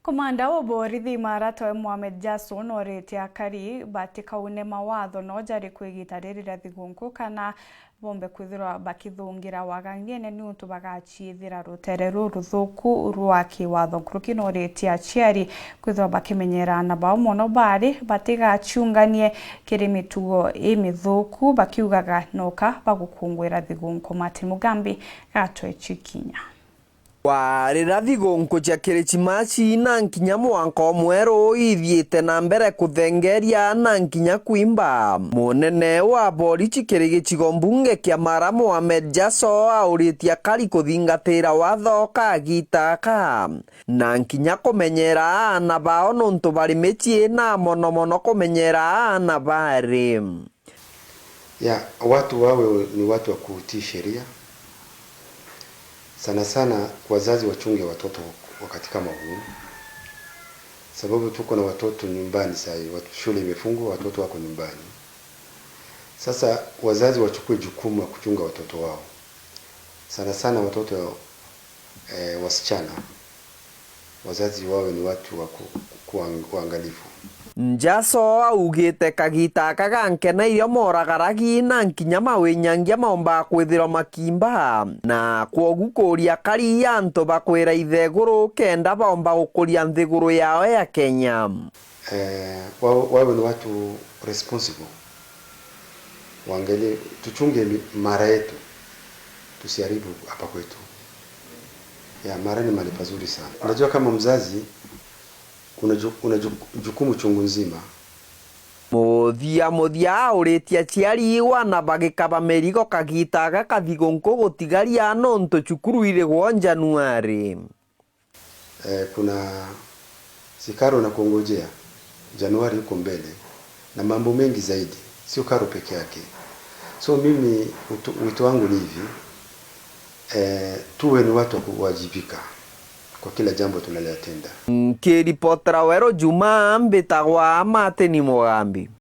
Komanda wa borithi maratoe Mohamed Jason orete akari batikaune mawatho no jari kwigitarira thigunku kana bombe kwithirwa bakithungira wagangiene ni untu bagachithira rutere ruthuku rwa kiwatho nkuruki no orete aciari kwithirwa bakimenyera na bao mono bari batigachunganie kiri mitugo imithuku bakiugaga noka bagukungwira thigunku. Martin Mugambi gatwe chikinya warira thigunku cia Kiricimaci na nkinya mwanka mweru ithiite na mbere kuthengeria na nkinya kuimba. Munene wa borithi kiri gicigo mbunge kia Mara Mohamed Jason auritie akari kuthingatira watho kagitaka na nkinya kumenyera ana bao nuntu bari micie na mono kumenyera ana bari. Watu wawe ni watu wa kutii sheria. Sana sana wazazi wachunge watoto wakati kama huu, sababu tuko na watoto nyumbani sasa, shule imefungwa, watoto wako nyumbani. Sasa wazazi wachukue jukumu la kuchunga watoto wao, sana sana watoto wasichana. Wazazi wawe ni watu wa kuangalifu. Jason augite kagitaka gankeneirio moragaragi na nkinya mawinyangia maomba kwithirwa makimba na kwogu kuria kari antu bakwira itheguru kenda baomba gukuria nthiguru yao ya Kenya. Wawe ni watu responsible, waangalie, tuchunge Mara yetu, tusiharibu hapa kwetu. Mara ni mahali pazuri sana. Unajua kama mzazi una jukumu chungu nzima. Muthia uritie aciari wana bagikaba merigo kagitaga kathigunku gutigaria nontu cukuru irigwo Januari. Kuna sikaro na kongojea Januari huko mbele na mambo mengi zaidi, sio karo peke yake. So mimi wito wangu ni hivi, tuwe ni watu wa kuwajibika kwa kila jambo tunalotenda. Kiripotera Wero Juma mbitagwa Martin Mugambi.